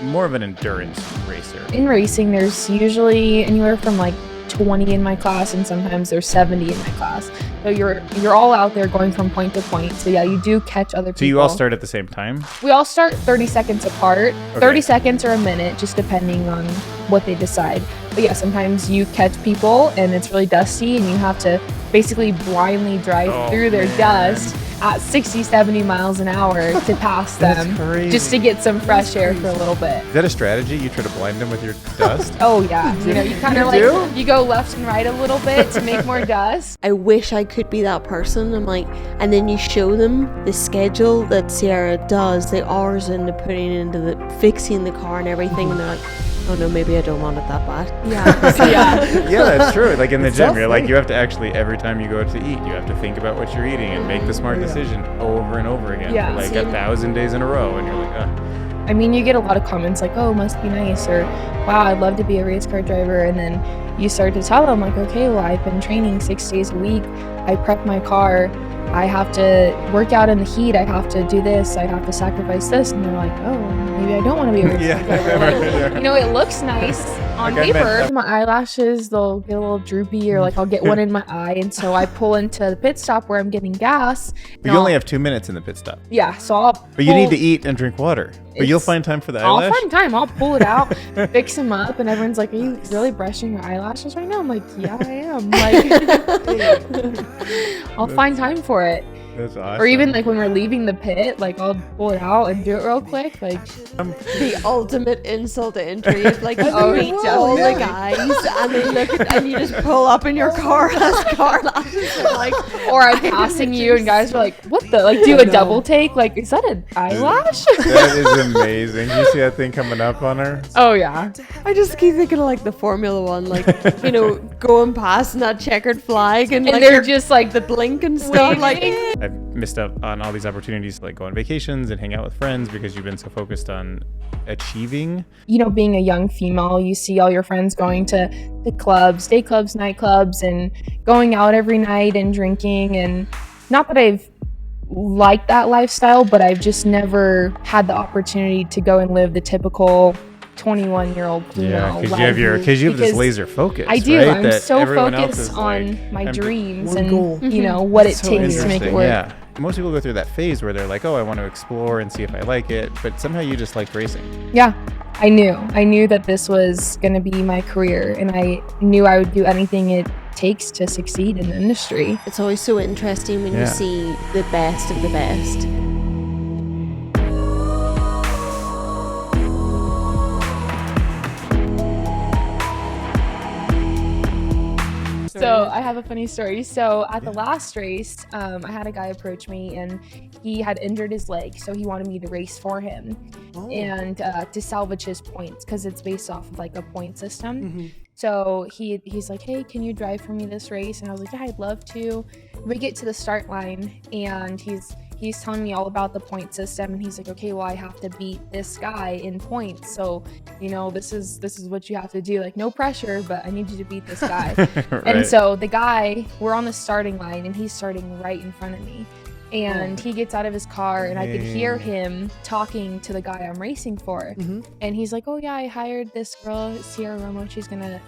more of an endurance racer? In racing, there's usually anywhere from like 20 in my class, and sometimes there's 70 in my class. So you're all out there going from point to point. So yeah, you do catch other people. So you all start at the same time? We all start 30 seconds apart. Okay. 30 seconds or a minute, just depending on what they decide. But yeah, sometimes you catch people and it's really dusty and you have to basically blindly drive through their dust at 60, 70 miles an hour to pass them, just to get some fresh air for a little bit. Is that a strategy? You try to blind them with your dust? Oh yeah, you know, you kind of like, you go left and right a little bit to make more dust. I wish I could be that person. I'm like, and then you show them the schedule that Sierra does, the hours into putting into the fixing the car and everything, and they're like, oh no, maybe I don't want it that bad. Yeah. Yeah, that's true. Like in the gym, you're like, you have to actually, every time you go to eat, you have to think about what you're eating and make the smart decision over and over again for like 1,000 days in a row. And you're like, I mean, you get a lot of comments like, oh, must be nice, or wow, I'd love to be a race car driver. And then you start to tell them like, okay, well, I've been training 6 days a week. I prep my car. I have to work out in the heat. I have to do this. I have to sacrifice this. And they're like, oh, maybe I don't want to be a race car driver. Like, you know, it looks nice on paper. My eyelashes, they'll get a little droopy, or like I'll get one in my eye. And so I pull into the pit stop where I'm getting gas. but you only have 2 minutes in the pit stop. Yeah, so I'll But you need to eat and drink water. But you'll find time for the eyelash? I'll find time. I'll pull it out, fix them up, and everyone's like, are you really brushing your eyelashes right now? I'm like, yeah, I am. Like, I'll find time for it. That's awesome. Or even like when we're leaving the pit, like I'll pull it out and do it real quick. Like the ultimate insult to injury is like you meet all the guys and they look at, and you just pull up in your car as car lashes and like, or I'm passing you and guys are like, what the, like do a double take, like is that an eyelash? That is amazing. Do you see that thing coming up on her? Oh yeah. I just keep thinking of like the Formula One, like, you know, going past in that checkered flag and like they're just like the blink and stuff. Like I've missed out on all these opportunities to like go on vacations and hang out with friends because you've been so focused on achieving. You know, being a young female, you see all your friends going to the clubs, day clubs, nightclubs, and going out every night and drinking. And not that I've liked that lifestyle, but I've just never had the opportunity to go and live the typical 21-year-old female life. Because you have this laser focus. I do. Right? I'm That so everyone else focused is on like, my dreams one and goal. you know what it so takes to make it interesting, work. Yeah. Most people go through that phase where they're like, oh, I want to explore and see if I like it, but somehow you just liked racing. Yeah, I knew that this was going to be my career, and I knew I would do anything it takes to succeed in the industry. it's always so interesting when you see the best of the best. So I have a funny story. So at the last race, I had a guy approach me and he had injured his leg. So he wanted me to race for him and to salvage his points because it's based off of like a point system. So he's like, hey, can you drive for me this race? And I was like, yeah, I'd love to. We get to the start line and he's telling me all about the point system, and he's like, okay, well, I have to beat this guy in points, so you know, this is what you have to do. Like, no pressure, but I need you to beat this guy. Right. And so the guy, we're on the starting line and he's starting right in front of me, and he gets out of his car and I could hear him talking to the guy I'm racing for. And he's like, oh yeah, I hired this girl, Sierra Romo, she's gonna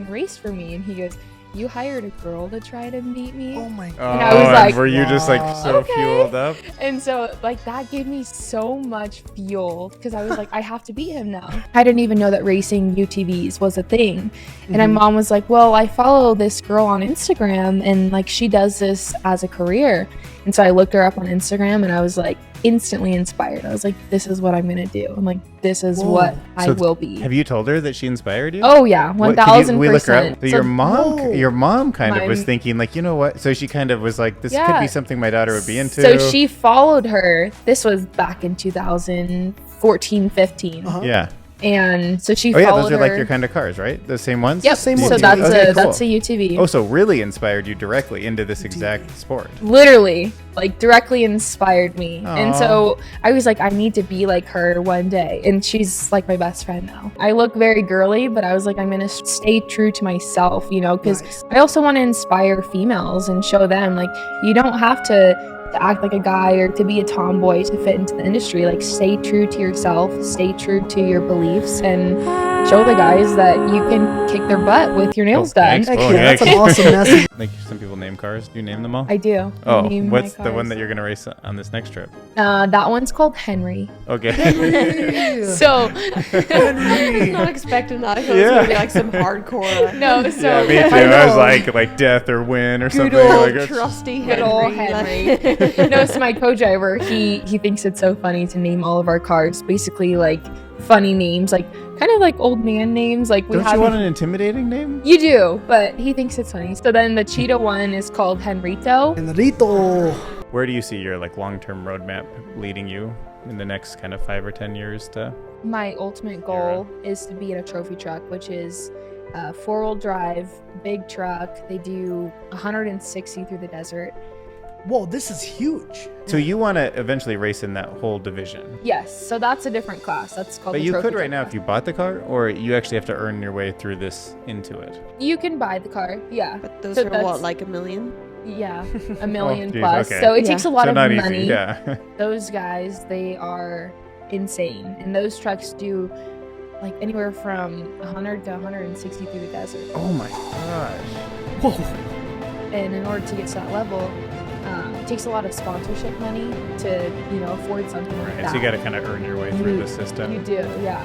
race for me. And he goes, you hired a girl to try to beat me? Oh my Oh, god. And I was like, were you just like so okay. fueled up? And so like that gave me so much fuel because I was like, I have to beat him now. I didn't even know that racing UTVs was a thing. And my mom was like, well, I follow this girl on Instagram and like she does this as a career. And so I looked her up on Instagram and I was like instantly inspired. I was like, this is what I'm going to do. I'm like, this is what I will be. Have you told her that she inspired you? Oh yeah, 1000%. So your mom kind of was thinking like, you know what? So she kind of was like, this could be something my daughter would be into. So she followed her. This was back in 2014, 15. Yeah. And so she followed followed those are her. like your kind of cars, right? The same ones? Yep. Same So ones. that's Okay, that's cool. a UTV. Oh, so really inspired you directly into this exact sport. Literally, like directly inspired me. Aw. And so I was like, I need to be like her one day. And she's like my best friend now. I look very girly, but I was like, I'm going to stay true to myself, you know, because I also want to inspire females and show them like, you don't have to to act like a guy or to be a tomboy to fit into the industry. Like, stay true to yourself, stay true to your beliefs, and show the guys that you can kick their butt with your nails done. Thanks. Oh, That's an awesome message. Like some people name cars. Do you name them all? I do. Oh, I name what's my the one cars. that you're gonna race on this next trip? That one's called Henry. Okay. So I was not expecting that. I thought it was Yeah. gonna be like some hardcore. no, so Yeah, me too. I was like death or win or Good something. old Like it's- trusty good old Henry. Henry. No, so my co-driver, he thinks it's so funny to name all of our cars basically like funny names, like kind of like old man names. Like we Don't have. you want an intimidating name? You do, but he thinks it's funny. So then the cheetah one is called Henrito. Enrito. Where do you see your like long-term roadmap leading you in the next kind of 5 or 10 years to? My ultimate goal is to be in a trophy truck, which is a 4-wheel drive, big truck. They do 160 through the desert. Whoa, this is huge. So you want to eventually race in that whole division? Yes, so that's a different class. That's called But the you trophy could right truck now class. if you bought the car, or you actually have to earn your way through this into it. You can buy the car, yeah. But those So are what, that's- like $1 million? Yeah, $1 million geez, plus. okay. So it Yeah. takes a lot so of not money. easy, yeah. Those guys, they are insane. And those trucks do like anywhere from 100 to 160 through the desert. Oh my gosh. Whoa. And in order to get to that level, it takes a lot of sponsorship money to, afford something like Right. that. So you got to kind of earn your way through You- the system. You do, yeah.